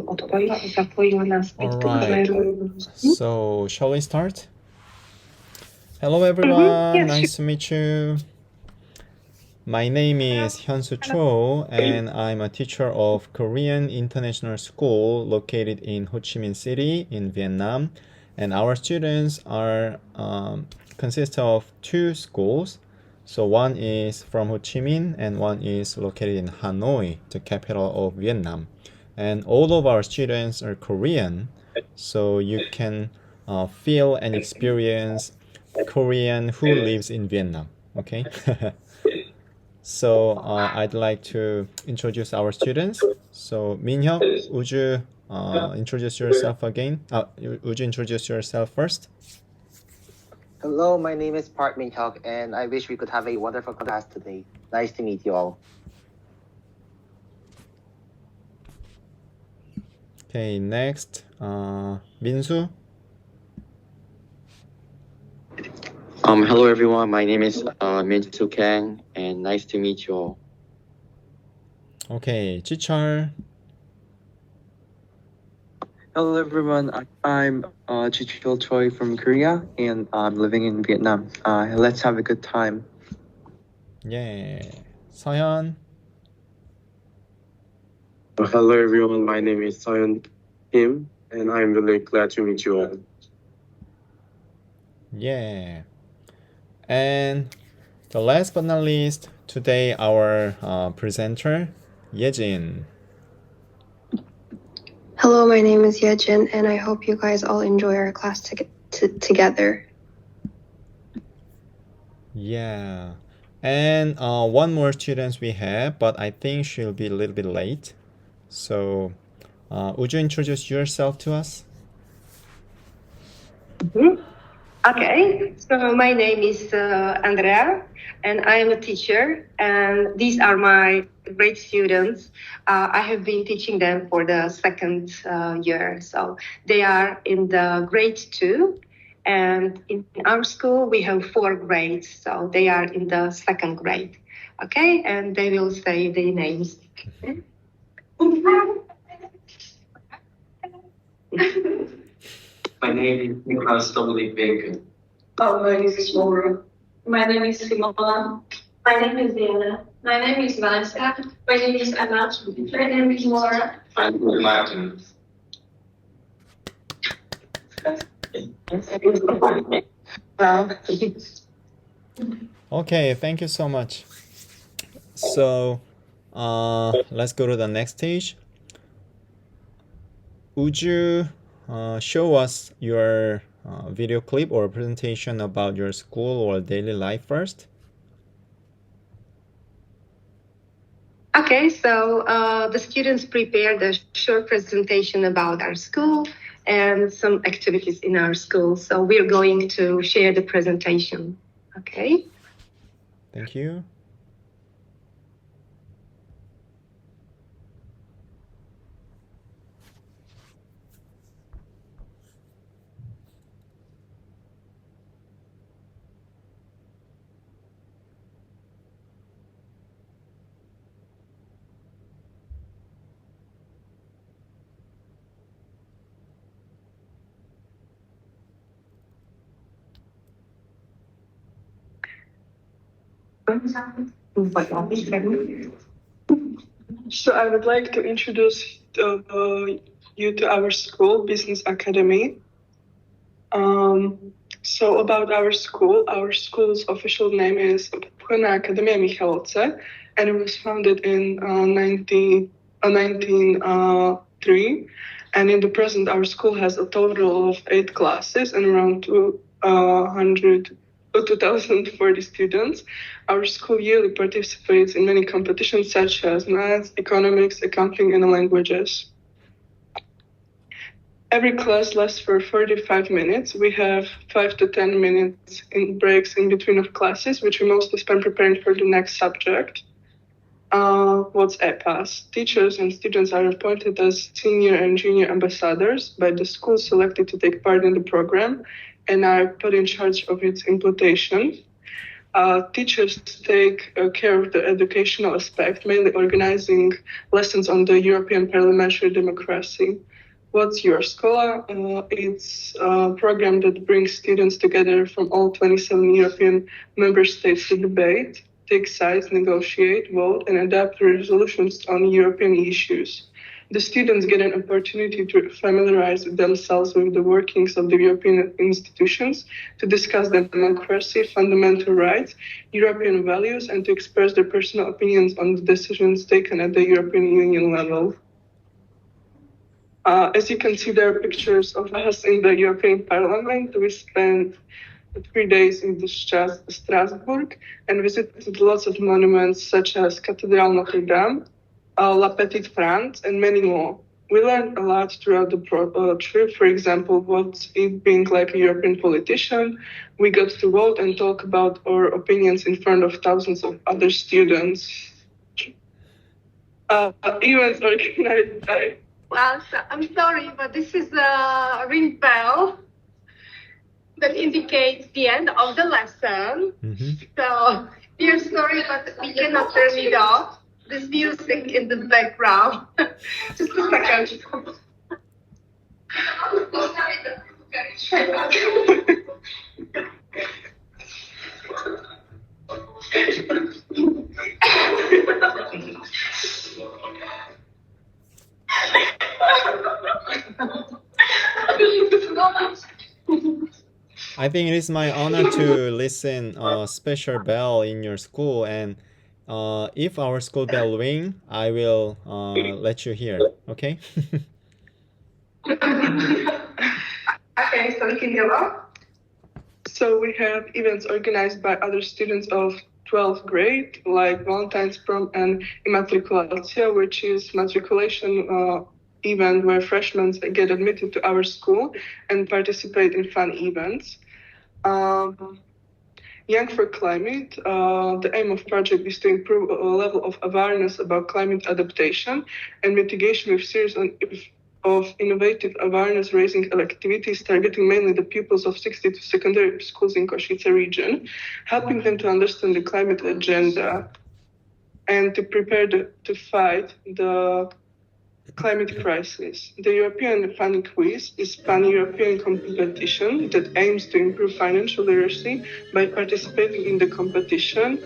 odpojila a zapojila nás All do right. kameru. So, shall we start? Hello, everyone. Yes, Nice to meet you. My name is Hyunsu Cho, and I'm a teacher of Korean International School located in Ho Chi Minh City in Vietnam. And our students are consist of two schools. So one is from Ho Chi Minh and one is located in Hanoi, the capital of Vietnam. And all of our students are Korean, so you can feel and experience Korean who lives in Vietnam. Okay. So I'd like to introduce our students. So Minhyuk, would you introduce yourself again? Would you introduce yourself first? Hello, my name is Park Min Hyuk, and I wish we could have a wonderful class today. Nice to meet you all. Okay, next, Minsu. Hello everyone, my name is Min-Soo Kang, and nice to meet you all. Okay, Chichar. Hello everyone, I'm Chichil Choi from Korea, and I'm living in Vietnam. Let's have a good time. Yeah. Sayan. Hello everyone, my name is Soyeon Kim, and I'm really glad to meet you all. Yeah. And the last but not least, today our presenter, Yejin. Hello, my name is Yejin, and I hope you guys all enjoy our class together. Yeah. And one more student we have, but I think she'll be a little bit late. So would you introduce yourself to us? Okay, so my name is Andrea, and I am a teacher, and these are my great students. I have been teaching them for the second year, so they are in the grade 2, and in our school we have 4 grades, so they are in the second grade. Okay, and they will say their names. My name is Nicholas Dominic Baker. My name is Laura. My name is Simona. My name is Diana. My name is Vanessa. My name is Anna. My name is Laura. I'm Martin. Okay, thank you so much. So let's go to the next stage. Would you show us your video clip or presentation about your school or daily life first? Okay, so the students prepared a short presentation about our school and some activities in our school. So we're going to share the presentation. Okay. Thank you. So I would like to introduce you to our school, Business Academy. So about our school's official name is Pukana Akademia Michalovce, and it was founded in 1903. And in the present, our school has a total of 8 classes and around 2,040 students. Our school yearly participates in many competitions such as math, economics, accounting, and languages. Every class lasts for 45 minutes. We have 5 to 10 minutes in breaks in between of classes, which we mostly spend preparing for the next subject. What's EPAS? Teachers and students are appointed as senior and junior ambassadors by the school selected to take part in the program and are put in charge of its implementation. teachers take care of the educational aspect, mainly organizing lessons on the European parliamentary democracy. What's Your Scholar? It's a program that brings students together from all 27 European member states to debate, take sides, negotiate, vote, and adapt resolutions on European issues. The students get an opportunity to familiarize themselves with the workings of the European institutions, to discuss democracy, fundamental rights, European values, and to express their personal opinions on the decisions taken at the European Union level. As you can see, there are pictures of us in the European Parliament. We spent 3 days in Strasbourg and visited lots of monuments such as Cathédrale Notre Dame, La Petite France, and many more. We learned a lot throughout the trip. For example, what it being like a European politician. We got to vote and talk about our opinions in front of thousands of other students. Events organized by... Well, so I'm sorry, but this is a ring bell that indicates the end of the lesson. So we're sorry, but we cannot turn it off. This music in the background. Just a second. I think it is my honor to listen a special bell in your school, and if our school bell ring, I will let you hear. Okay? Okay, so we can go on. So we have events organized by other students of 12th grade, like Valentine's Prom and Immatriculatia, which is matriculation event where freshmen get admitted to our school and participate in fun events. Young for Climate, the aim of project is to improve a level of awareness about climate adaptation and mitigation with series of innovative awareness-raising activities targeting mainly the pupils of 62 secondary schools in Košice region, helping them to understand the climate agenda and to prepare to fight the climate crisis. The European Funny Quiz is pan-European competition that aims to improve financial literacy by participating in the competition.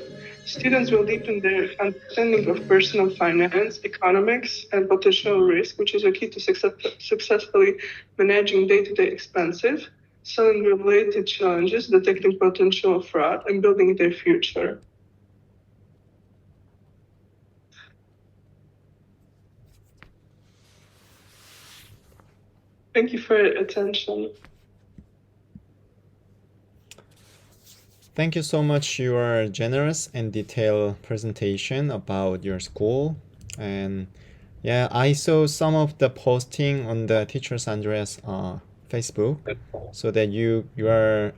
Students will deepen their understanding of personal finance, economics, and potential risk, which is a key to successfully managing day-to-day expenses, solving related challenges, detecting potential fraud, and building their future. Thank you for your attention. Thank you so much. Your generous and detailed presentation about your school. And yeah, I saw some of the posting on the Teachers Andreas Facebook, so that you are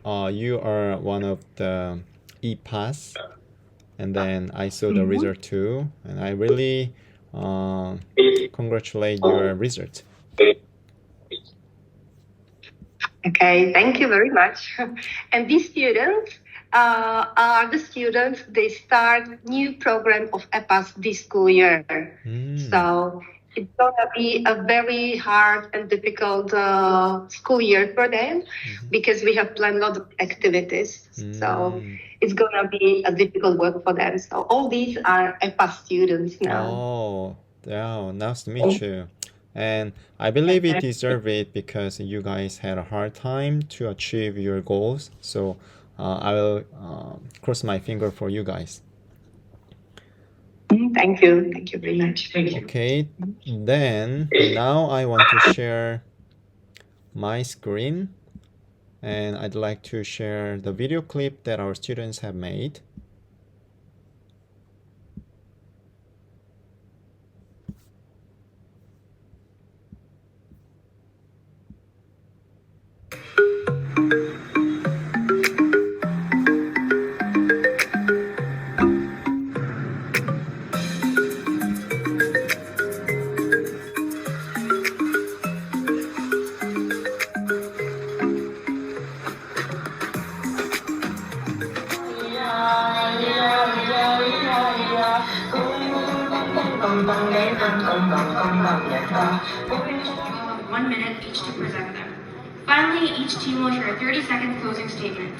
one of the e-pass, and then I saw the result too, and I really congratulate your result. Okay, thank you very much. And these students are the students, they start new program of EPAS this school year. So it's going to be a very hard and difficult school year for them because we have planned a lot of activities. So it's going to be a difficult work for them. So all these are EPAS students now. Oh, yeah, nice to meet you. And I believe you deserve it because you guys had a hard time to achieve your goals. So I will cross my finger for you guys. Thank you. Thank you very much. Okay, then now I want to share my screen, and I'd like to share the video clip that our students have made. Yeah. 1 minute each to present them. Finally, each team will share a 30-second closing statement.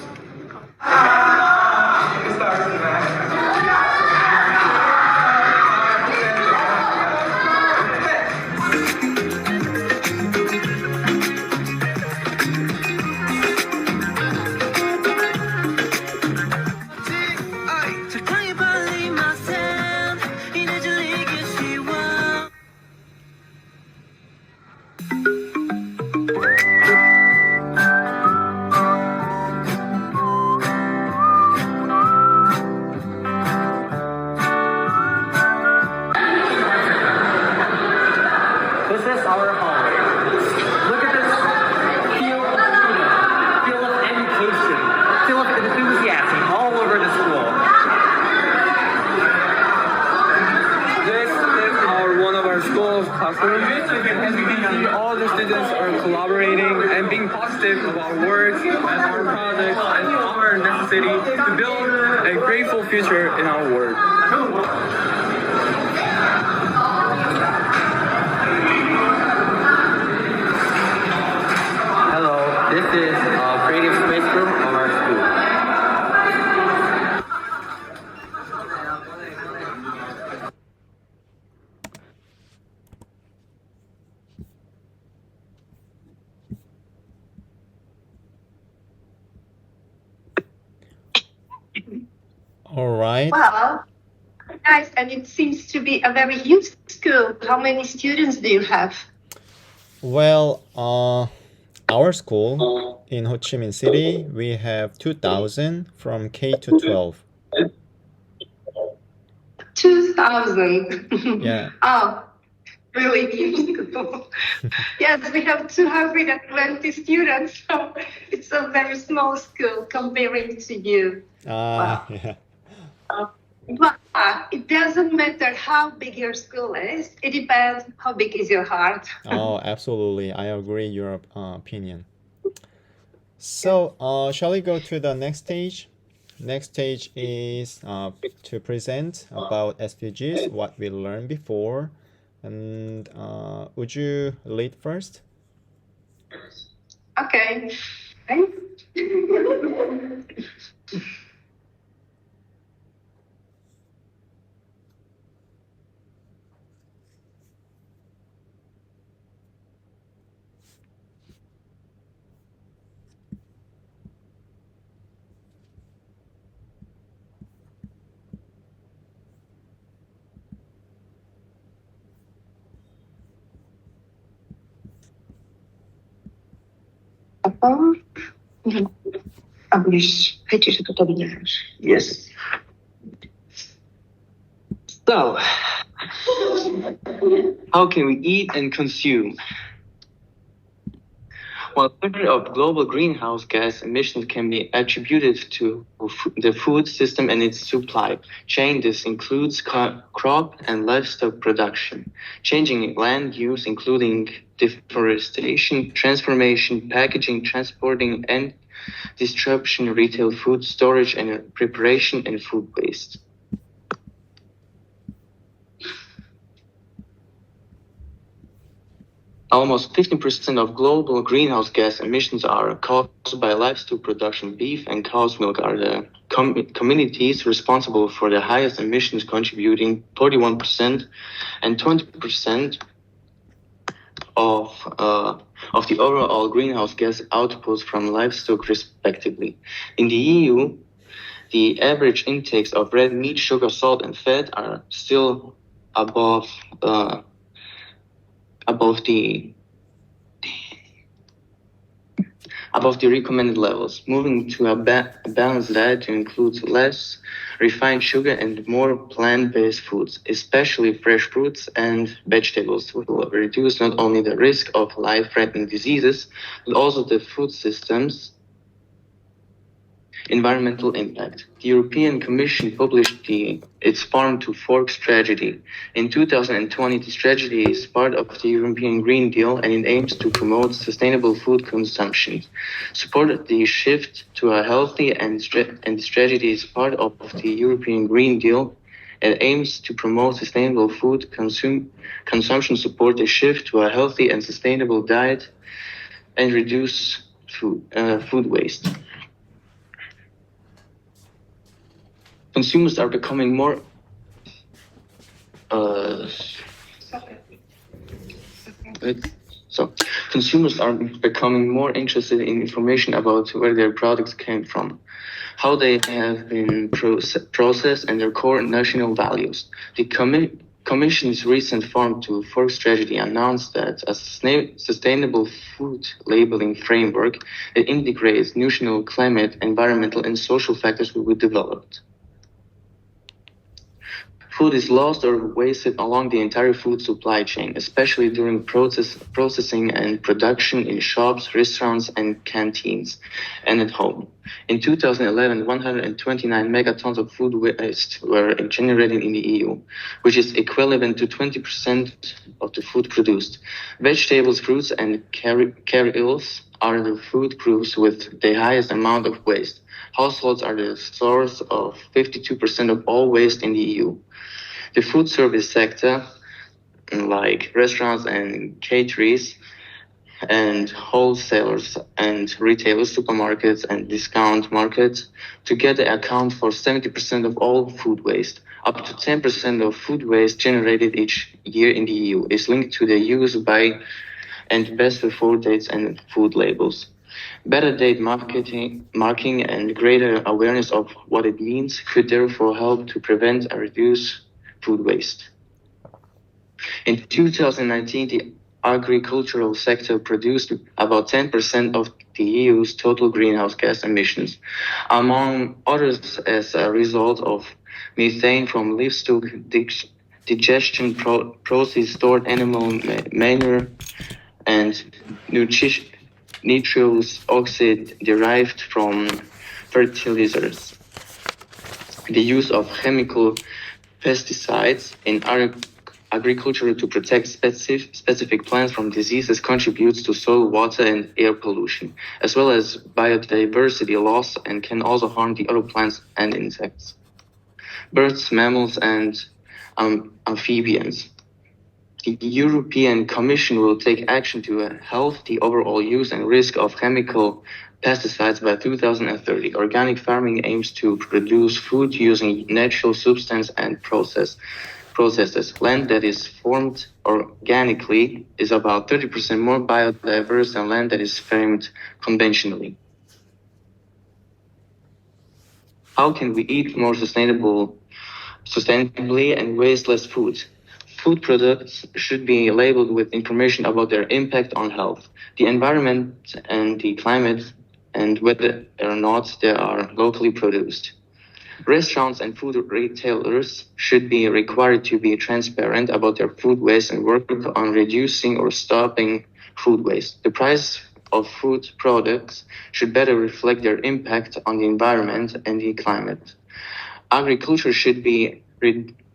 This is our hallway. Look at this field of freedom, field of education, field of enthusiasm all over the school. This is one of our school's classrooms. As you can see, all the students are collaborating and being positive about our work and our projects and our necessity to build a grateful future in our work. Hello, this is a creative space room of our school. All right. Well, nice, and it seems to be a very huge school. How many students do you have? Well, our school in Ho Chi Minh City, we have 2,000 from K to 12. 2,000. Yeah. Oh, really huge school. Yes, we have 220 students, so it's a very small school comparing to you. Wow. Yeah. But it doesn't matter how big your school is. It depends how big is your heart. Oh, absolutely. I agree your opinion. So, shall we go to the next stage? Next stage is to present about SDGs, what we learned before. And would you lead first? Okay. Yes. So, how can we eat and consume? Well, a third of global greenhouse gas emissions can be attributed to the food system and its supply chain. This includes crop and livestock production, changing land use, including deforestation, transformation, packaging, transporting, and distribution, retail food storage and preparation, and food waste. Almost 15% of global greenhouse gas emissions are caused by livestock production. Beef and cow's milk are the communities responsible for the highest emissions, contributing 41% and 20% of the overall greenhouse gas output from livestock, respectively. In the EU, the average intakes of red meat, sugar, salt, and fat are still above the recommended levels. Moving to a balanced diet includes less refined sugar and more plant-based foods, especially fresh fruits and vegetables, will reduce not only the risk of life-threatening diseases, but also the food system's environmental impact. The European Commission published its Farm to Fork strategy. In 2020, the strategy is part of the European Green Deal, and it aims to promote sustainable food consumption, support the shift to a healthy, and the strategy is part of the European Green Deal, It aims to promote sustainable food consumption, support a shift to a healthy and sustainable diet, and reduce food waste. Consumers are becoming more consumers are becoming more interested in information about where their products came from, how they have been processed, and their core national values. The Commission's recent Farm to Fork strategy announced that a sustainable food labeling framework that integrates nutritional, climate, environmental, and social factors will be developed. Food is lost or wasted along the entire food supply chain, especially during processing and production in shops, restaurants, and canteens, and at home. In 2011, 129 megatons of food waste were generated in the EU, which is equivalent to 20% of the food produced. Vegetables, fruits, and cereals are the food groups with the highest amount of waste. Households are the source of 52% of all waste in the EU. The food service sector, like restaurants and caterers, and wholesalers and retailers, supermarkets and discount markets, together account for 70% of all food waste. Up to 10% of food waste generated each year in the EU is linked to the use by and best before dates and food labels. Better date marking and greater awareness of what it means could therefore help to prevent and reduce food waste. In 2019, the agricultural sector produced about 10% of the EU's total greenhouse gas emissions, among others as a result of methane from livestock digestion process, stored animal manure, and nitrous oxide derived from fertilizers. The use of chemical pesticides in agriculture to protect specific plants from diseases contributes to soil, water, and air pollution, as well as biodiversity loss, and can also harm the other plants and insects, birds, mammals, and amphibians. The European Commission will take action to halve the overall use and risk of chemical pesticides by 2030. Organic farming aims to produce food using natural substance and processes. Land that is formed organically is about 30% more biodiverse than land that is farmed conventionally. How can we eat more sustainably and waste less food? Food products should be labeled with information about their impact on health, the environment, and the climate, and whether or not they are locally produced. Restaurants and food retailers should be required to be transparent about their food waste and work on reducing or stopping food waste. The price of food products should better reflect their impact on the environment and the climate. Agriculture should be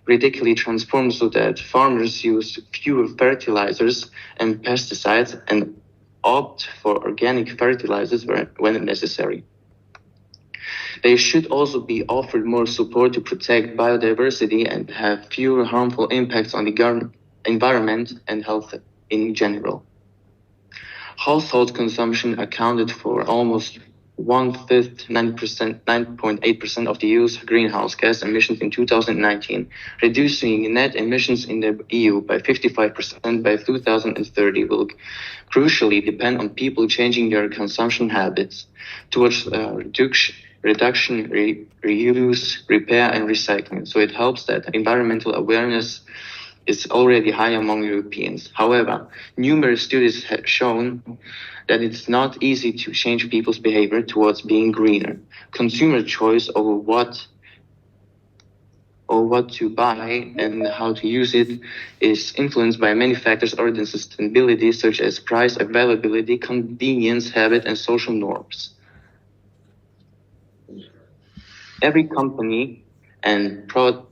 radically transformed so that farmers use fewer fertilizers and pesticides and opt for organic fertilizers when necessary. They should also be offered more support to protect biodiversity and have fewer harmful impacts on the environment and health in general. Household consumption accounted for almost 1/5, 9.8% of the EU's greenhouse gas emissions in 2019. Reducing net emissions in the EU by 55% by 2030 will crucially depend on people changing their consumption habits towards reduction, reuse, repair, and recycling. So it helps that environmental awareness is already high among Europeans. However, numerous studies have shown that it's not easy to change people's behavior towards being greener. Consumer choice over what to buy and how to use it is influenced by many factors other than sustainability, such as price, availability, convenience, habit, and social norms. Every company and product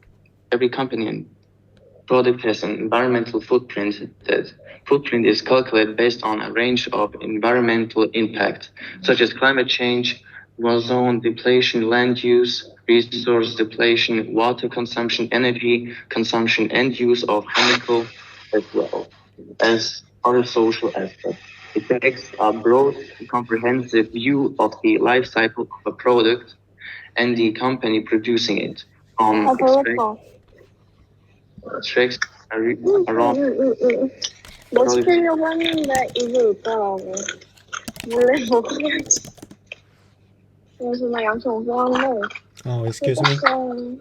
has an environmental footprint. That footprint is calculated based on a range of environmental impact, such as climate change, ozone depletion, land use, resource depletion, water consumption, energy consumption, and use of chemical as well as other social aspects. It takes a broad, comprehensive view of the life cycle of a product and the company producing it. Extracts around 뭐 시키려고 했는데 이게 있더라고. 몰래 먹어야지. 그래서 나 양치 없었는데. excuse me.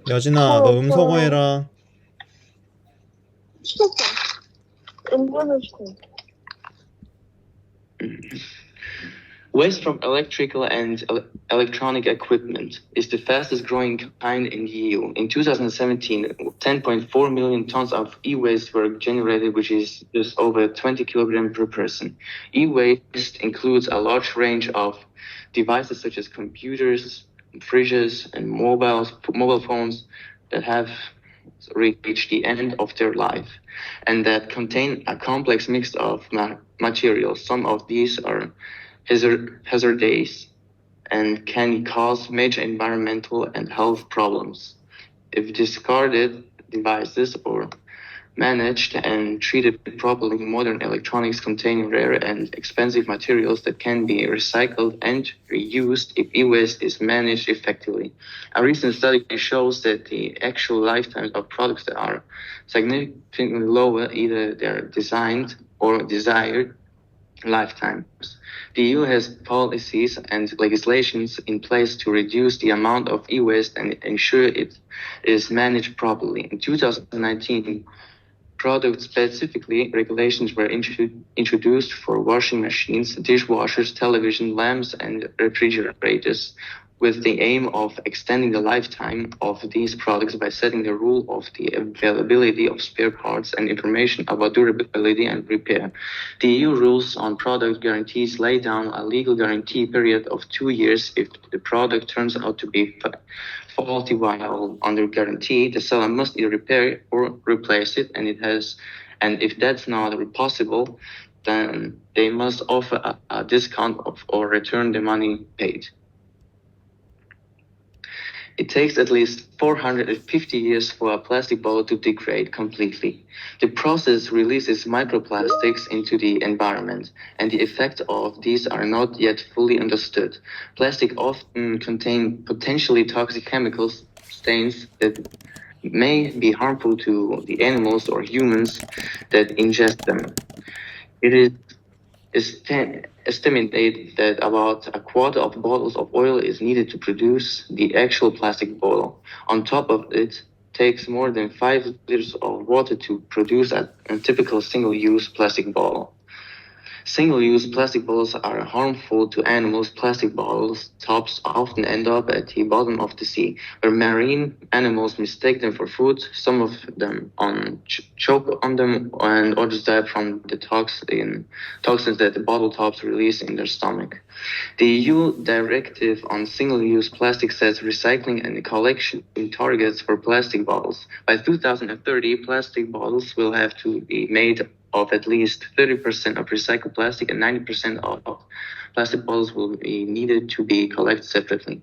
여진아, 너 음소거 해라. 시켰어. 음료도 시켜. Waste from electrical and electronic equipment is the fastest growing kind in the EU. In 2017, 10.4 million tons of e-waste were generated, which is just over 20 kilograms per person. E-waste includes a large range of devices such as computers, fridges, and mobile phones that have reached the end of their life and that contain a complex mix of materials. Some of these are hazardous and can cause major environmental and health problems. If discarded devices or managed and treated properly, modern electronics contain rare and expensive materials that can be recycled and reused if e-waste is managed effectively. A recent study shows that the actual lifetimes of products that are significantly lower either their designed or desired lifetimes. The EU has policies and legislations in place to reduce the amount of e-waste and ensure it is managed properly. In 2019, product-specifically regulations were introduced for washing machines, dishwashers, television, lamps, and refrigerators, with the aim of extending the lifetime of these products by setting the rule of the availability of spare parts and information about durability and repair. The EU rules on product guarantees lay down a legal guarantee period of 2 years if the product turns out to be faulty. While under guarantee, the seller must either repair or replace it, and if that's not possible, then they must offer a discount or return the money paid. It takes at least 450 years for a plastic bottle to degrade completely. The process releases microplastics into the environment, and the effects of these are not yet fully understood. Plastic often contain potentially toxic chemicals, stains that may be harmful to the animals or humans that ingest them. It is estimated that about a quarter of bottles of oil is needed to produce the actual plastic bottle. On top of it, takes more than 5 liters of water to produce a typical single-use plastic bottle. Single-use plastic bottles are harmful to animals. Plastic bottles tops often end up at the bottom of the sea, where marine animals mistake them for food. Some of them choke on them, and others die from the toxins that the bottle tops release in their stomach. The EU directive on single-use plastic sets recycling and collection targets for plastic bottles. By 2030, plastic bottles will have to be made of at least 30% of recycled plastic, and 90% of plastic bottles will be needed to be collected separately.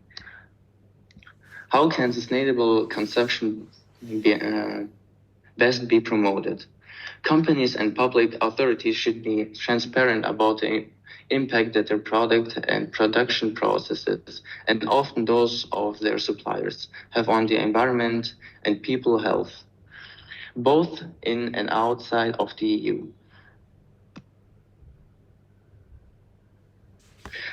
How can sustainable consumption best be promoted? Companies and public authorities should be transparent about the impact that their product and production processes, and often those of their suppliers, have on the environment and people health, both in and outside of the EU.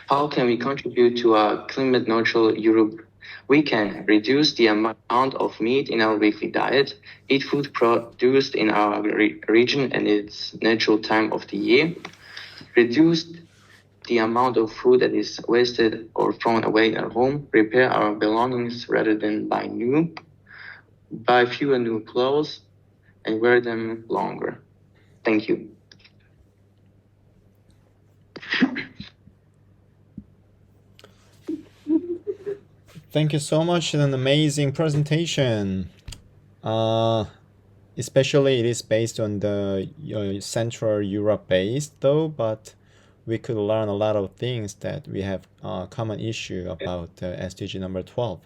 How can we contribute to a climate-neutral Europe? We can reduce the amount of meat in our weekly diet, eat food produced in our region and its natural time of the year, reduce the amount of food that is wasted or thrown away in our home, repair our belongings rather than buy new, buy fewer new clothes, and wear them longer. Thank you. Thank you so much. An amazing presentation. Especially it is based on the Central Europe based though, but we could learn a lot of things that we have a common issue about SDG number 12.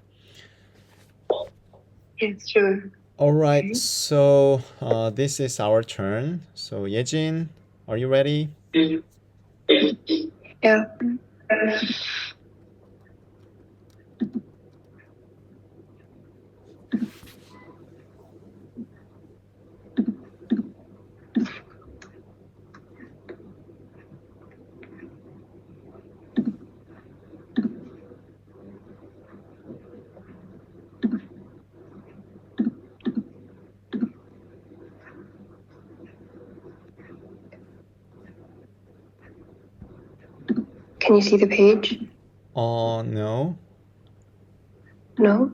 Yes, sure. All right, Okay. so this is our turn. So Yejin, are you ready? Yeah. Can you see the page? No. No?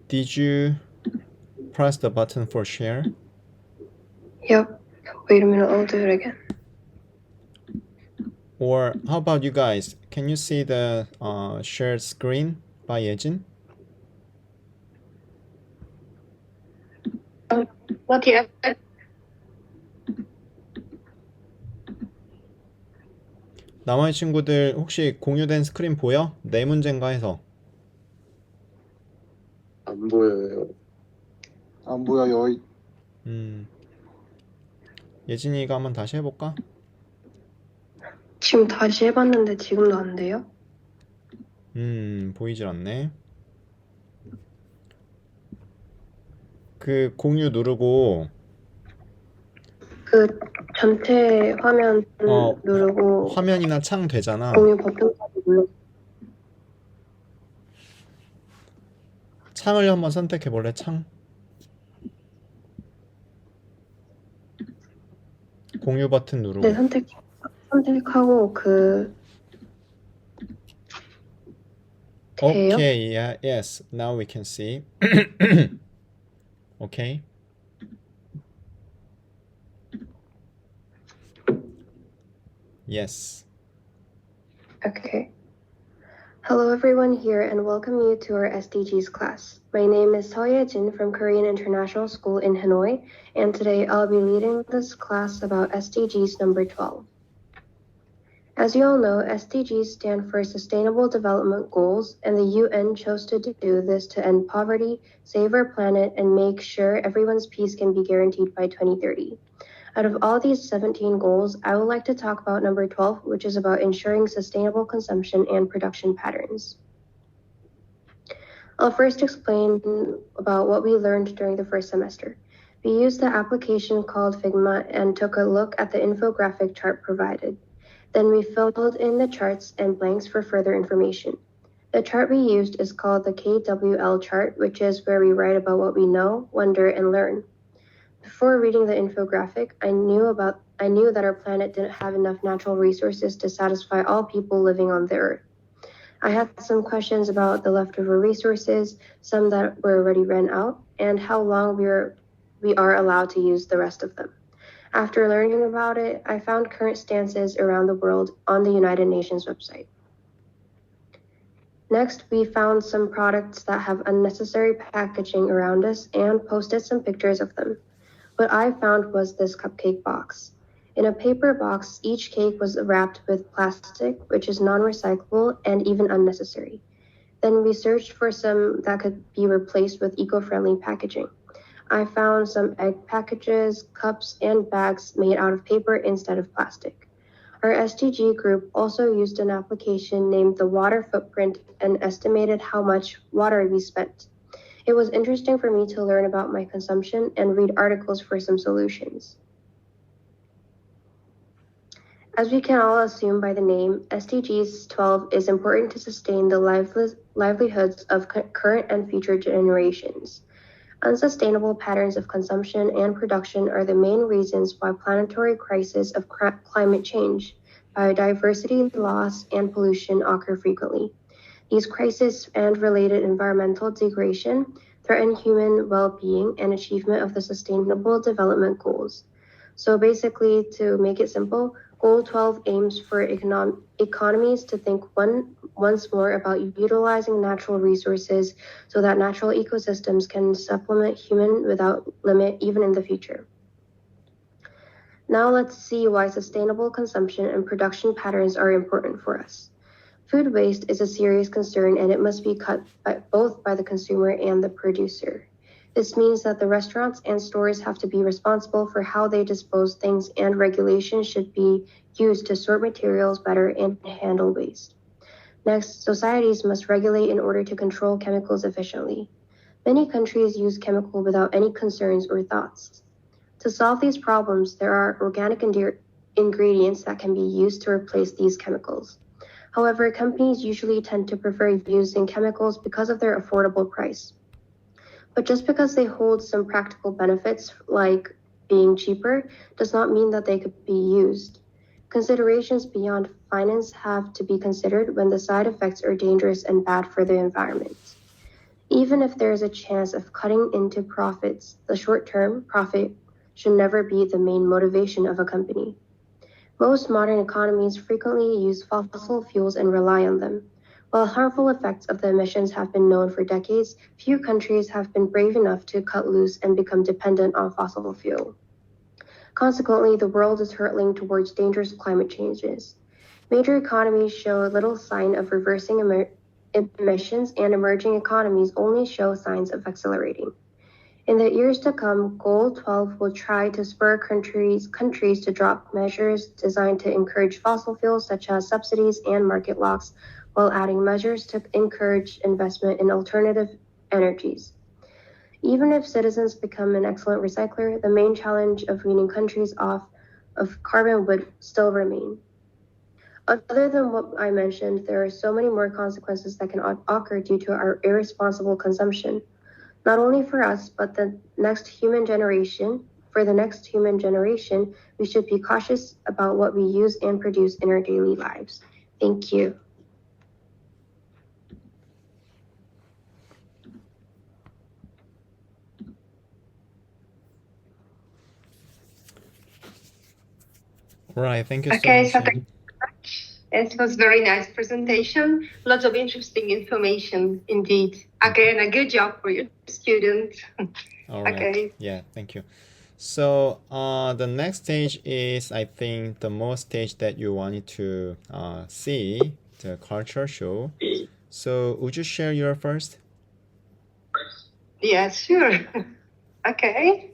Did you press the button for share? Yep. Wait a minute, I'll do it again. Or how about you guys? Can you see the shared screen by Yejin? Not yet. 나머지 친구들 혹시 공유된 스크린 보여? 네 문제인가 해서. 안 보여요. 안 보여요. 예진이가 한번 다시 해볼까? 지금 다시 해봤는데 지금도 안 돼요? 보이질 않네. 그 공유 누르고 그 전체 화면 누르고 화면이나 창 되잖아. 공유 버튼까지 눌러. 창을 한번 선택해 볼래? 창. 공유 버튼 누르고. 네, 선택하고 그 돼요? Okay, yeah, yes. Now we can see. Okay. Yes. Okay. Hello everyone here and welcome you to our SDGs class. My name is Soye Jin from Korean International School in Hanoi, and today I'll be leading this class about SDGs number 12. As you all know, SDGs stand for Sustainable Development Goals, and the UN chose to do this to end poverty, save our planet, and make sure everyone's peace can be guaranteed by 2030. Out of all these 17 goals, I would like to talk about number 12, which is about ensuring sustainable consumption and production patterns. I'll first explain about what we learned during the first semester. We used the application called Figma and took a look at the infographic chart provided. Then we filled in the charts and blanks for further information. The chart we used is called the KWL chart, which is where we write about what we know, wonder, and learn. Before reading the infographic, I knew that our planet didn't have enough natural resources to satisfy all people living on the Earth. I had some questions about the leftover resources, some that were already run out, and how long we are allowed to use the rest of them. After learning about it, I found current stances around the world on the United Nations website. Next, we found some products that have unnecessary packaging around us and posted some pictures of them. What I found was this cupcake box. In a paper box, each cake was wrapped with plastic, which is non-recyclable and even unnecessary. Then we searched for some that could be replaced with eco-friendly packaging. I found some egg packages, cups, and bags made out of paper instead of plastic. Our SDG group also used an application named the Water Footprint and estimated how much water we spent. It was interesting for me to learn about my consumption and read articles for some solutions. As we can all assume by the name, SDGs 12 is important to sustain the livelihoods of current and future generations. Unsustainable patterns of consumption and production are the main reasons why planetary crises of climate change, biodiversity loss, and pollution occur frequently. These crises and related environmental degradation threaten human well-being and achievement of the Sustainable Development Goals. So basically, to make it simple, Goal 12 aims for economies to think once more about utilizing natural resources so that natural ecosystems can supplement human without limit even in the future. Now let's see why sustainable consumption and production patterns are important for us. Food waste is a serious concern and it must be cut both by the consumer and the producer. This means that the restaurants and stores have to be responsible for how they dispose things, and regulations should be used to sort materials better and handle waste. Next, societies must regulate in order to control chemicals efficiently. Many countries use chemical without any concerns or thoughts. To solve these problems, there are organic ingredients that can be used to replace these chemicals. However, companies usually tend to prefer using chemicals because of their affordable price. But just because they hold some practical benefits, like being cheaper, does not mean that they could be used. Considerations beyond finance have to be considered when the side effects are dangerous and bad for the environment. Even if there is a chance of cutting into profits, the short-term profit should never be the main motivation of a company. Most modern economies frequently use fossil fuels and rely on them. While harmful effects of the emissions have been known for decades, few countries have been brave enough to cut loose and become dependent on fossil fuel. Consequently, the world is hurtling towards dangerous climate changes. Major economies show little sign of reversing emissions, and emerging economies only show signs of accelerating. In the years to come, Goal 12 will try to spur countries to drop measures designed to encourage fossil fuels such as subsidies and market locks, while adding measures to encourage investment in alternative energies. Even if citizens become an excellent recycler, the main challenge of weaning countries off of carbon would still remain. Other than what I mentioned, there are so many more consequences that can occur due to our irresponsible consumption. Not only for us, but for the next human generation, we should be cautious about what we use and produce in our daily lives. Thank you. Right, thank you so Okay, much. so thank you so much. It was very nice presentation. Lots of interesting information indeed. Again, a good job for your students. All right. Okay. Yeah, thank you. So the next stage is, I think, the most stage that you wanted to see, the culture show. So would you share your first? Yes, sure. Okay.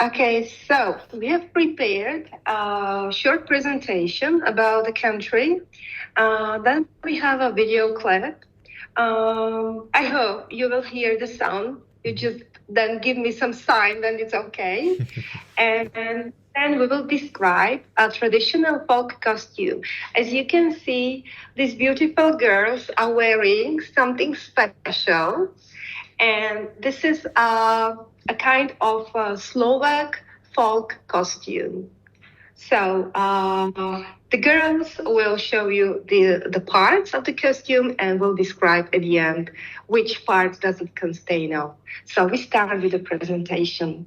Okay, so we have prepared a short presentation about the country. Then we have a video clip. I hope you will hear the sound. You just then give me some sign, then it's okay. And then we will describe a traditional folk costume. As you can see, these beautiful girls are wearing something special. And this is a kind of Slovak folk costume. So the girls will show you the parts of the costume and will describe at the end which parts does it contain of. So we start with the presentation.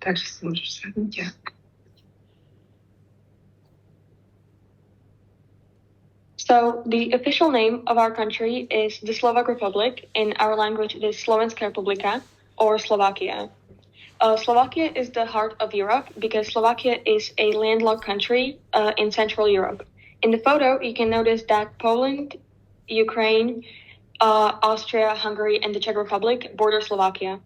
Также сможешь сравнить. So the official name of our country is the Slovak Republic. In our language, it is Slovenská republika or Slovakia. Slovakia is the heart of Europe because Slovakia is a landlocked country in Central Europe. In the photo, you can notice that Poland, Ukraine, Austria, Hungary, and the Czech Republic border Slovakia.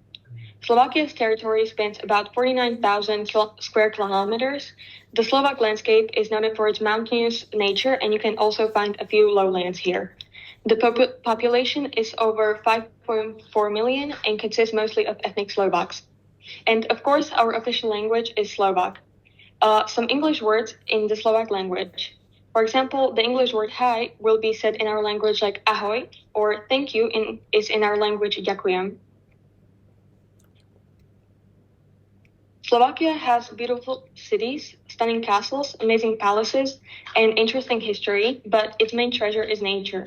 Slovakia's territory spans about 49,000 square kilometers. The Slovak landscape is noted for its mountainous nature, and you can also find a few lowlands here. The population is over 5.4 million and consists mostly of ethnic Slovaks. And of course, our official language is Slovak. Some English words in the Slovak language. For example, the English word hi will be said in our language like ahoj, or thank you is in our language ďakujem. Slovakia has beautiful cities, stunning castles, amazing palaces, and interesting history, but its main treasure is nature.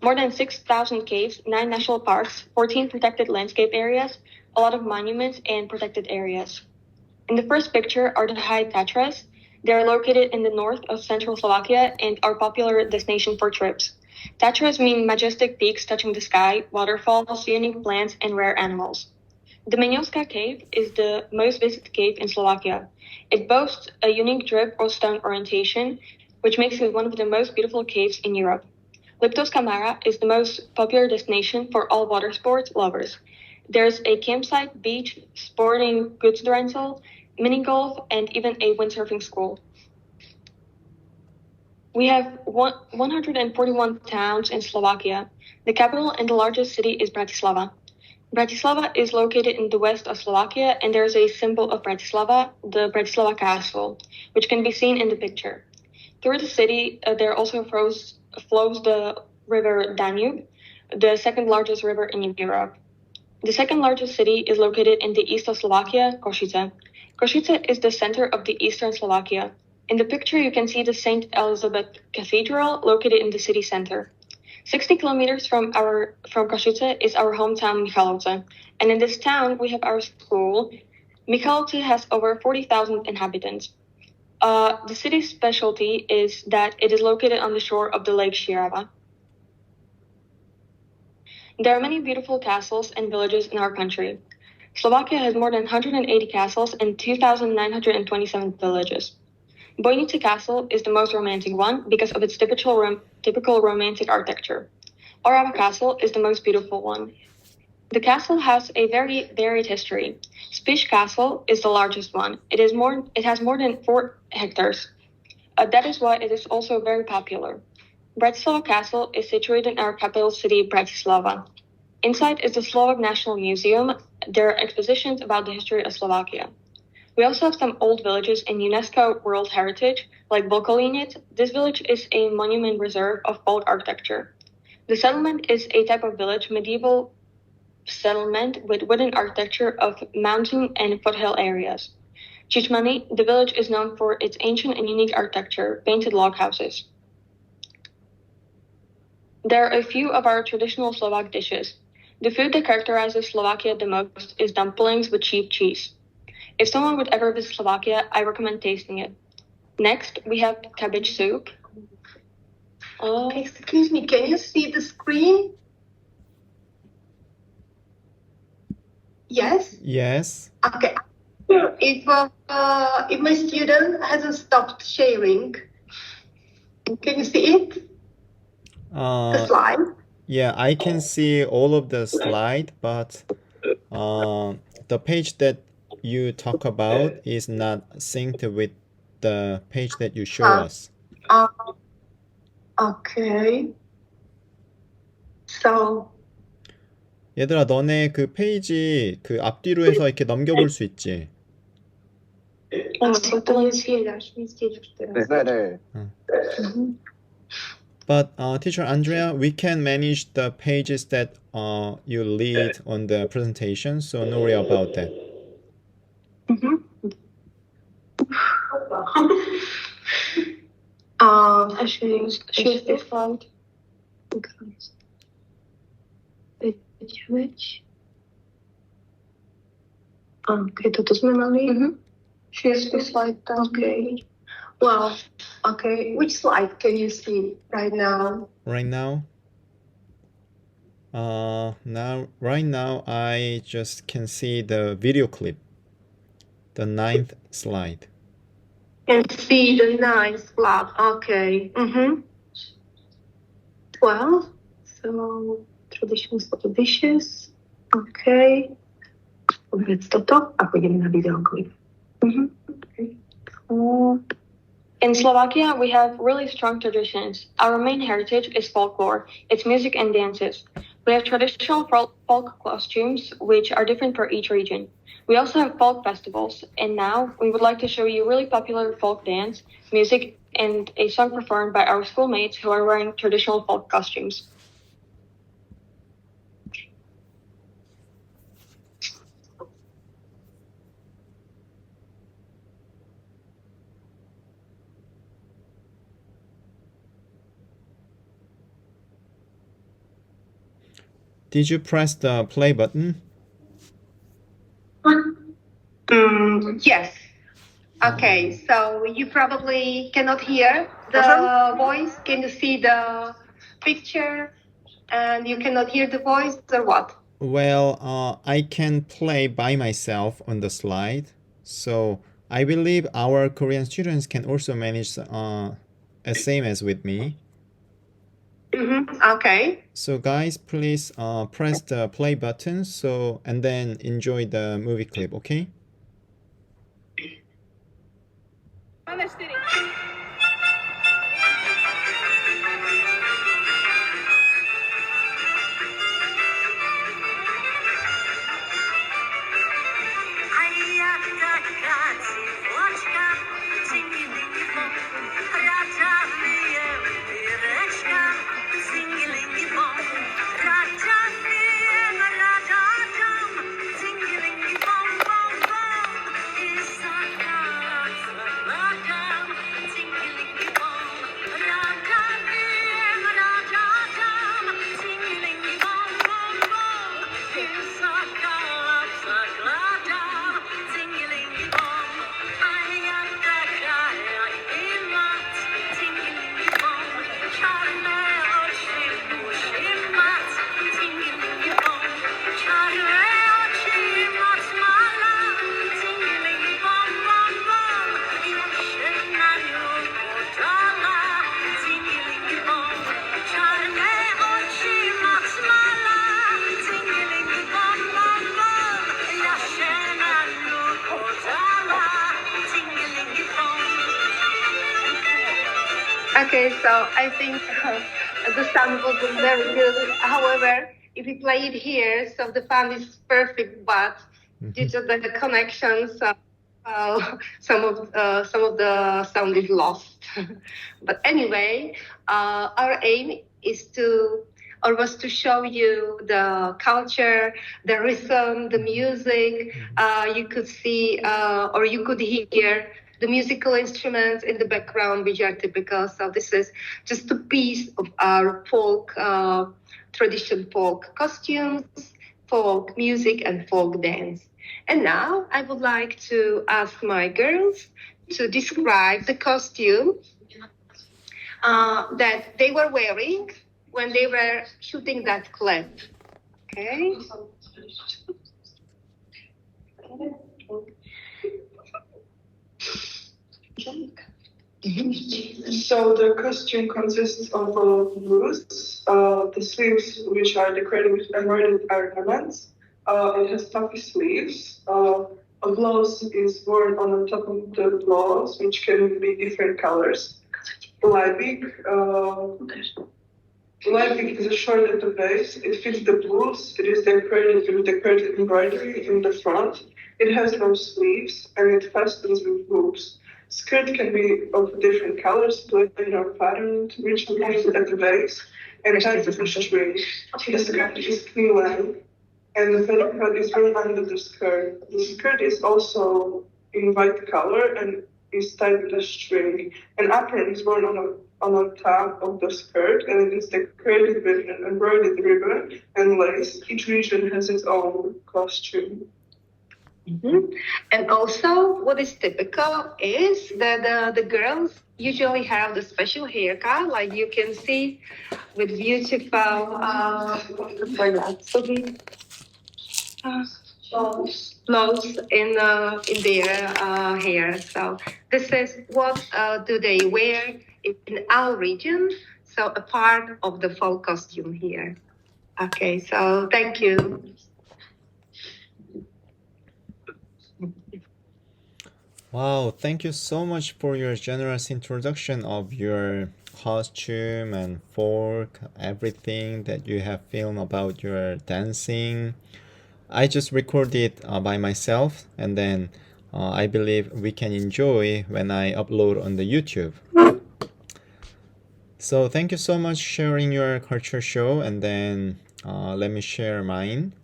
More than 6,000 caves, 9 national parks, 14 protected landscape areas, a lot of monuments and protected areas. In the first picture are the High Tatras. They are located in the north of central Slovakia and are popular destination for trips. Tatras mean majestic peaks touching the sky, waterfalls, unique plants, and rare animals. The Menioska cave is the most visited cave in Slovakia. It boasts a unique drip or stone orientation, which makes it one of the most beautiful caves in Europe. Liptovská Mara is the most popular destination for all water sports lovers. There's a campsite, beach, sporting goods rental, mini golf, and even a windsurfing school. We have 141 towns in Slovakia. The capital and the largest city is Bratislava. Bratislava is located in the west of Slovakia, and there is a symbol of Bratislava, the Bratislava Castle, which can be seen in the picture. Through the city, there also flows the river Danube, the second largest river in Europe. The second largest city is located in the east of Slovakia, Košice. Košice is the center of the eastern Slovakia. In the picture, you can see the St. Elizabeth Cathedral located in the city center. 60 kilometers from Košice is our hometown Michalovce, and in this town we have our school. Michalovce has over 40,000 inhabitants. The city's specialty is that it is located on the shore of the Lake Shirava. There are many beautiful castles and villages in our country. Slovakia has more than 180 castles and 2,927 villages. Bojnice Castle is the most romantic one because of its typical romantic architecture. Orava Castle is the most beautiful one. The castle has a very varied history. Spiš Castle is the largest one. It has more than 4 hectares. That is why it is also very popular. Bratislava Castle is situated in our capital city, Bratislava. Inside is the Slovak National Museum. There are expositions about the history of Slovakia. We also have some old villages in UNESCO World Heritage, like Volkolinec. This village is a monument reserve of folk architecture. The settlement is a type of village, medieval settlement with wooden architecture of mountain and foothill areas. Chichmany, the village is known for its ancient and unique architecture, painted log houses. There are a few of our traditional Slovak dishes. The food that characterizes Slovakia the most is dumplings with sheep cheese. If someone would ever visit Slovakia, I recommend tasting it. Next, we have cabbage soup. Excuse me, can you see the screen? Yes? Yes. Okay. If my student hasn't stopped sharing, can you see it? The slide? Yeah, I can see all of the slide, but the page that you talk about is not synced with the page that you show us. Okay. So 얘들아, 너네 그 페이지 그 앞뒤로 해서 이렇게 넘겨볼 수 있지? 네네. But teacher Andrea, we can manage the pages that you lead on the presentation, so no worry about that. I should use this slide. Which? Okay, toto sme mali. Šiestý slide tam. Okay. Well, okay. Which slide can you see right now? Right now? Right now, I just can see the video clip, the 9th slide. Can see the 9th slide. Okay. Well, so traditional dishes. Okay. Povedz toto a pôjdeme na videoklip. Okay. In Slovakia, we have really strong traditions. Our main heritage is folklore. It's music and dances. We have traditional folk costumes, which are different for each region. We also have folk festivals, and now we would like to show you really popular folk dance, music, and a song performed by our schoolmates who are wearing traditional folk costumes. Did you press the play button? Yes. Okay, so you probably cannot hear the voice. Can you see the picture and you cannot hear the voice or what? Well, I can play by myself on the slide. So I believe our Korean students can also manage as same as with me. Okay. So guys, please press the play button and then enjoy the movie clip, okay? Okay, so I think the sound wasn't very good. However, if we play it here, so the sound is perfect, but due to the connections, some of the sound is lost. But anyway, our aim is was to show you the culture, the rhythm, the music. You could see or you could hear the musical instruments in the background, which are typical. So this is just a piece of our folk tradition, folk costumes, folk music, and folk dance. And now I would like to ask my girls to describe the costume that they were wearing when they were shooting that clip. Okay. So the costume consists of blues, the sleeves which are decorated with embroidered ornaments. It has puffy sleeves. A blouse is worn on the top of the blouse, which can be different colors. Liebig, Liebig is a short at the base. It fits the blues. It is decorated with decorated embroidery in the front. It has no sleeves and it fastens with hoops. Skirt can be of different colors, plain or patterned, which is at the base, and tied with a string. The skirt is clean and the petticoat is worn under the skirt. The skirt is also in white color and is tied with a string. An apron is worn on the top of the skirt and it is decorated with an embroidered ribbon and lace. Each region has its own costume. And also, what is typical is that the girls usually have the special haircut, like you can see, with beautiful flows in their hair. So this is what do they wear in our region. So a part of the fall costume here. Okay, so thank you. Wow, thank you so much for your generous introduction of your costume and folk, everything that you have filmed about your dancing. I just recorded by myself and then I believe we can enjoy when I upload on the YouTube. So thank you so much sharing your culture show and then let me share mine.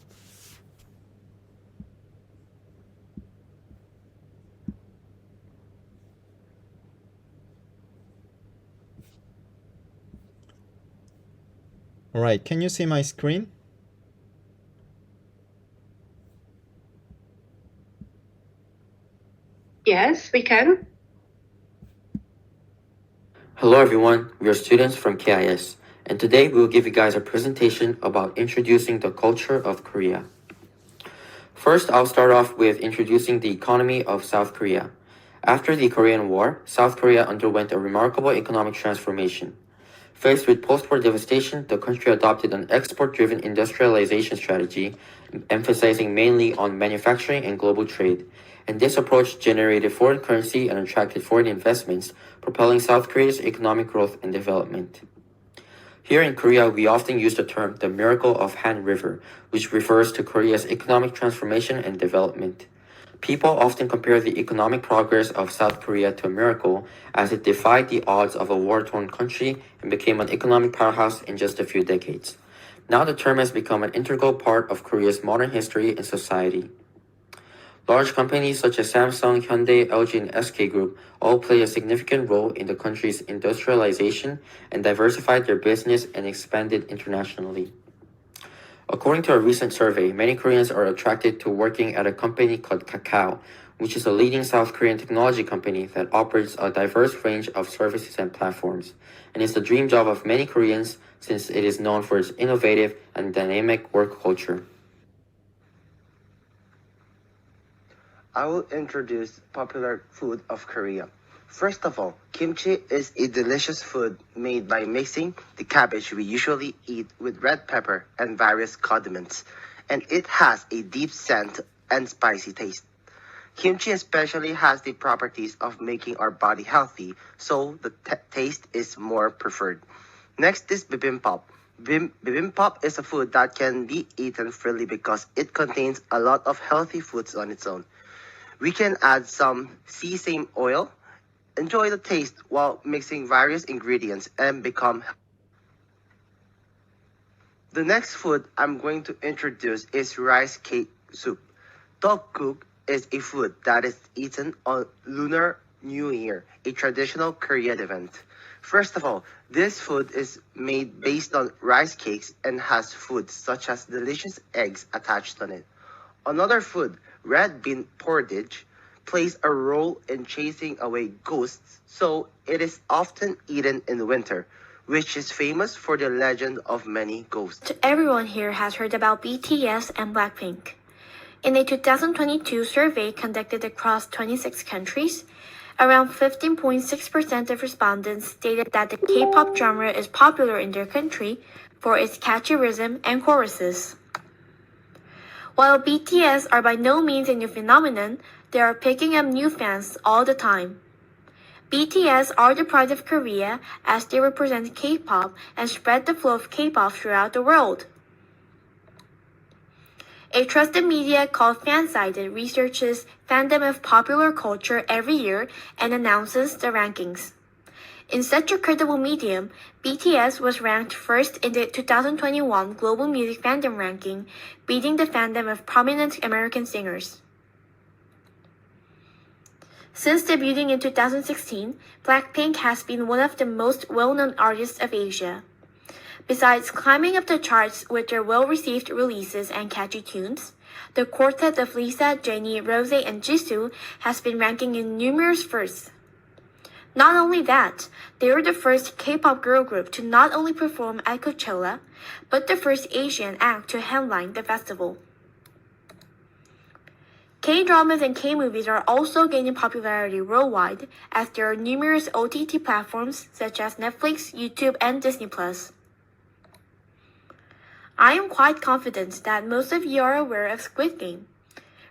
All right, can you see my screen? Ken. Hello everyone, we are students from KIS, and today we will give you guys a presentation about introducing the culture of Korea. First, I'll start off with introducing the economy of South Korea. After the Korean War, South Korea underwent a remarkable economic transformation. Faced with post-war devastation, the country adopted an export-driven industrialization strategy, emphasizing mainly on manufacturing and global trade. And this approach generated foreign currency and attracted foreign investments, propelling South Korea's economic growth and development. Here in Korea, we often use the term the miracle of Han River, which refers to Korea's economic transformation and development. People often compare the economic progress of South Korea to a miracle, as it defied the odds of a war-torn country and became an economic powerhouse in just a few decades. Now the term has become an integral part of Korea's modern history and society. Large companies such as Samsung, Hyundai, LG, and SK Group all play a significant role in the country's industrialization and diversified their business and expanded internationally. According to a recent survey, many Koreans are attracted to working at a company called Kakao, which is a leading South Korean technology company that operates a diverse range of services and platforms, and is the dream job of many Koreans since it is known for its innovative and dynamic work culture. I will introduce popular food of Korea. First of all, kimchi is a delicious food made by mixing the cabbage we usually eat with red pepper and various condiments, and it has a deep scent and spicy taste. Kimchi especially has the properties of making our body healthy, so the taste is more preferred. Next is bibimbap. Bibimbap is a food that can be eaten freely because it contains a lot of healthy foods on its own. We can add some sesame oil, enjoy the taste while mixing various ingredients, and become. The next food I'm going to introduce is rice cake soup. Tteokguk is a food that is eaten on Lunar New Year, a traditional Korean event. First of all, this food is made based on rice cakes and has foods such as delicious eggs attached on it. Another food, red bean porridge, plays a role in chasing away ghosts, so it is often eaten in winter, which is famous for the legend of many ghosts. Everyone here has heard about BTS and Blackpink. In a 2022 survey conducted across 26 countries, around 15.6% of respondents stated that the K-pop genre is popular in their country for its catchy rhythm and choruses. While BTS are by no means a new phenomenon, they are picking up new fans all the time. BTS are the pride of Korea as they represent K-pop and spread the flow of K-pop throughout the world. A trusted media called Fansided researches fandom of popular culture every year and announces the rankings. In such a credible medium, BTS was ranked first in the 2021 Global Music Fandom Ranking, beating the fandom of prominent American singers. Since debuting in 2016, Blackpink has been one of the most well-known artists of Asia. Besides climbing up the charts with their well-received releases and catchy tunes, the quartet of Lisa, Jennie, Rose, and Jisoo has been ranking in numerous firsts. Not only that, they were the first K-pop girl group to not only perform at Coachella, but the first Asian act to headline the festival. K-dramas and K-movies are also gaining popularity worldwide as there are numerous OTT platforms such as Netflix, YouTube, and Disney+. I am quite confident that most of you are aware of Squid Game.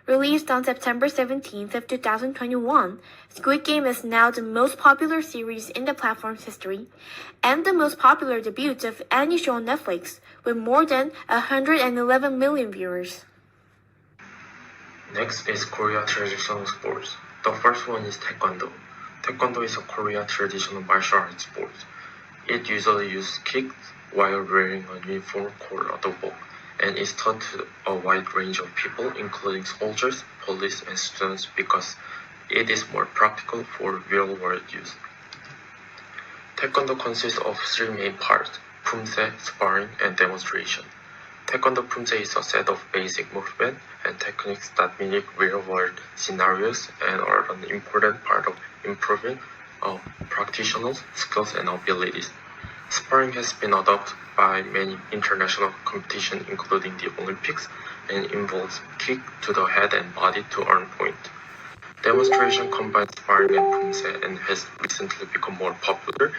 Released on September 17th of 2021, Squid Game is now the most popular series in the platform's history and the most popular debut of any show on Netflix with more than 111 million viewers. Next is Korea traditional sports. The first one is Taekwondo. Taekwondo is a Korea traditional martial arts sport. It usually uses kicks while wearing a uniform called a dobok, and is taught to a wide range of people, including soldiers, police, and students, because it is more practical for real-world use. Taekwondo consists of three main parts: Pumse, sparring, and demonstration. Taekwondo Pumse is a set of basic movements and techniques that mimic real-world scenarios and are an important part of improving practitioners' skills and abilities. Sparring has been adopted by many international competitions, including the Olympics, and involves kick to the head and body to earn points. Demonstration combines sparring and pumse and has recently become more popular,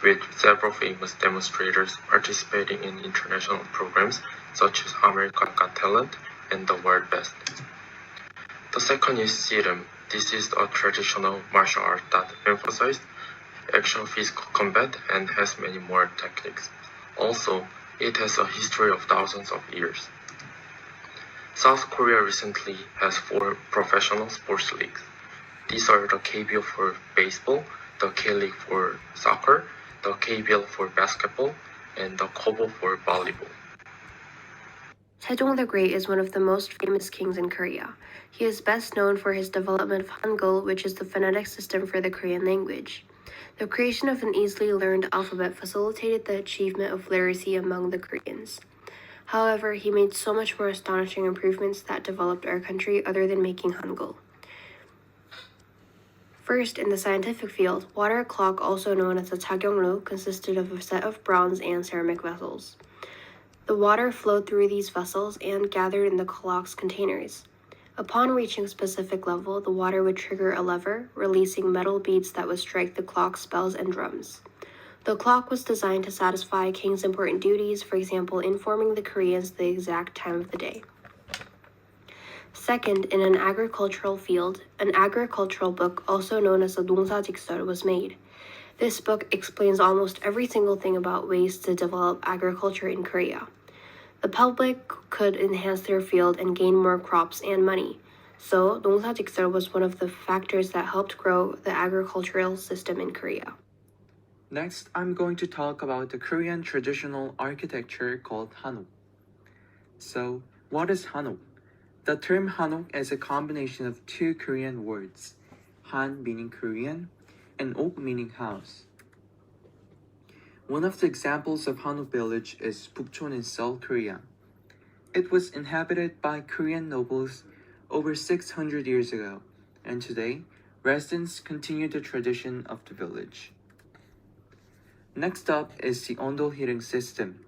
with several famous demonstrators participating in international programs such as American Got Talent and The World Best. The second is Sirim. This is a traditional martial art that emphasizes actual physical combat and has many more techniques. Also, it has a history of thousands of years. South Korea recently has 4 professional sports leagues. These are the KBO for baseball, the K-League for soccer, the KBL for basketball, and the KOBO for volleyball. Sejong the Great is one of the most famous kings in Korea. He is best known for his development of Hangul, which is the phonetic system for the Korean language. The creation of an easily learned alphabet facilitated the achievement of literacy among the Koreans. However, he made so much more astonishing improvements that developed our country other than making Hangul. First, in the scientific field, water clock, also known as the Tagyongru, consisted of a set of bronze and ceramic vessels. The water flowed through these vessels and gathered in the clock's containers. Upon reaching a specific level, the water would trigger a lever, releasing metal beads that would strike the clock's bells and drums. The clock was designed to satisfy a king's important duties, for example, informing the Koreans the exact time of the day. Second, in an agricultural field, an agricultural book, also known as the 농사직설, was made. This book explains almost every single thing about ways to develop agriculture in Korea. The public could enhance their field and gain more crops and money. So, 농사직설 was one of the factors that helped grow the agricultural system in Korea. Next, I'm going to talk about the Korean traditional architecture called Hanok. So, what is Hanok? The term Hanok is a combination of 2 Korean words, Han meaning Korean, and Ok meaning house. One of the examples of Hanok village is Bukchon in Seoul, Korea. It was inhabited by Korean nobles over 600 years ago, and today, residents continue the tradition of the village. Next up is the ondol heating system.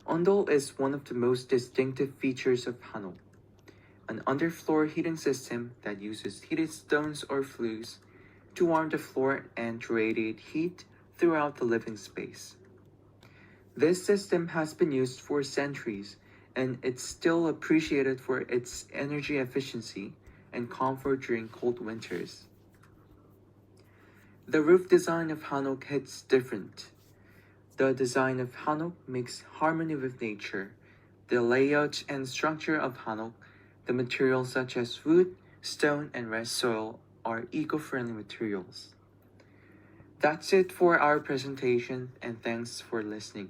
Ondol is one of the most distinctive features of Hanok, an underfloor heating system that uses heated stones or flues to warm the floor and to radiate heat throughout the living space. This system has been used for centuries, and it's still appreciated for its energy efficiency and comfort during cold winters. The roof design of Hanok hits different. The design of Hanok makes harmony with nature. The layout and structure of Hanok, the materials such as wood, stone, and red soil are eco-friendly materials. That's it for our presentation, and thanks for listening.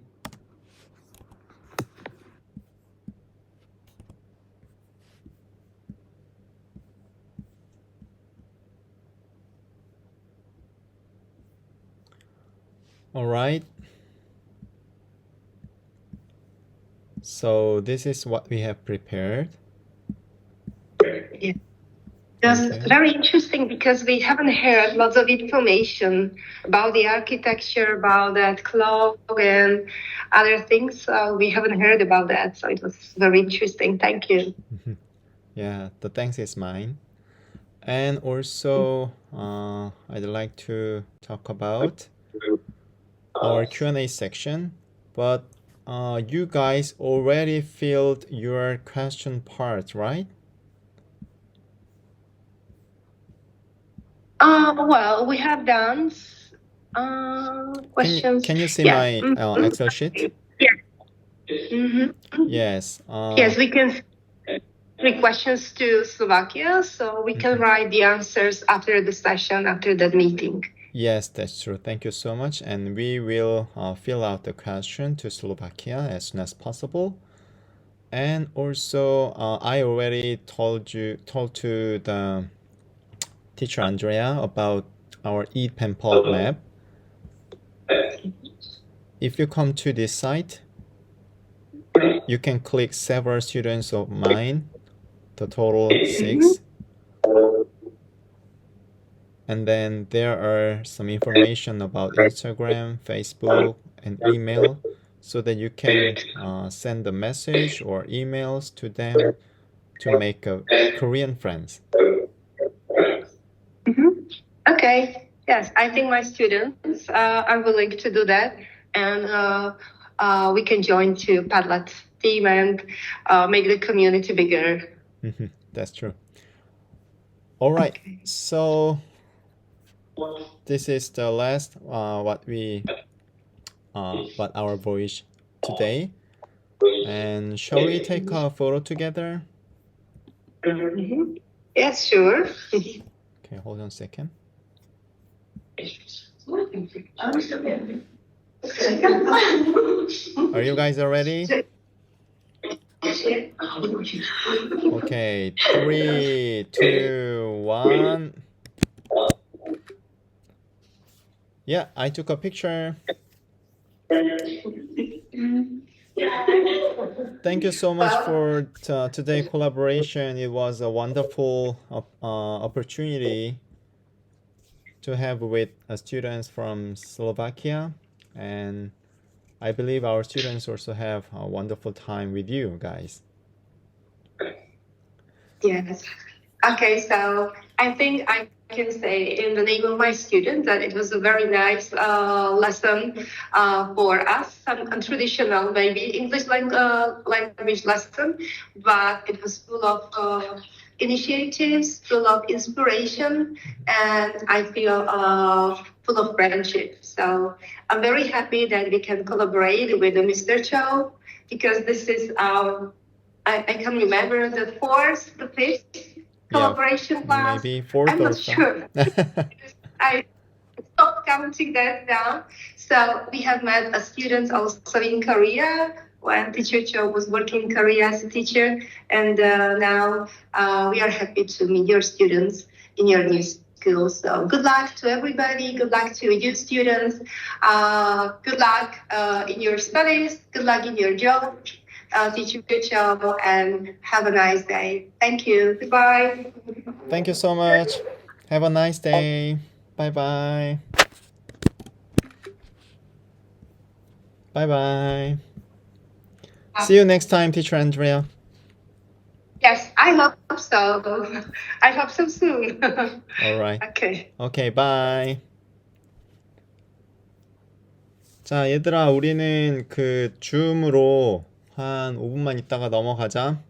All right. So this is what we have prepared. Yeah. Just very interesting because we haven't heard lots of information about the architecture, about that clock and other things. We haven't heard about that. So it was very interesting. Thank you. Yeah, the thanks is mine. And also, I'd like to talk about our Q&A section, but you guys already filled your question part, right? Well, we have done questions. Can you see my Excel sheet? Yeah. Mm-hmm. Yes. Yes, we can see questions to Slovakia, so we can write the answers after the session, after the meeting. Yes, that's true. Thank you so much. And we will fill out the question to Slovakia as soon as possible. And also, I already told to the teacher Andrea about our Eat Pen Pulp map. If you come to this site, you can click several students of mine the total 6. And then there are some information about Instagram, Facebook, and email so that you can send a message or emails to them to make Korean friends. Okay. Yes, I think my students are willing to do that, and we can join to Padlet team and make the community bigger. That's true. All right. Okay. So this is the last what our voice today. And shall we take a photo together? Yes, sure. Okay, hold on a second. Are you guys ready? Okay, 3, 2, 1. Yeah, I took a picture. Thank you so much for today's collaboration. It was a wonderful opportunity to have with students from Slovakia, and I believe our students also have a wonderful time with you guys. Yes. Okay, so I think I can say in the name of my students that it was a very nice lesson for us, some traditional maybe English language lesson, but it was full of initiatives, full of inspiration, and I feel full of friendship. So I'm very happy that we can collaborate with Mr. Cho, because this is I can remember the 4th, the 5th collaboration class. Maybe 4th I'm not sure. I stopped counting that down. So we have met students also in Korea when Teacher Cho was working in Korea as a teacher. And now we are happy to meet your students in your new school. So good luck to everybody. Good luck to you students. Good luck in your studies. Good luck in your job. Teacher Cho, and have a nice day. Thank you. Goodbye. Thank you so much. Have a nice day. Bye-bye. Bye-bye. See you next time, Teacher Andrea. Yes, I hope so. I hope so soon. All right. Okay. Okay, bye. 자, 얘들아, 우리는 그 줌으로 한 5분만 있다가 넘어가자.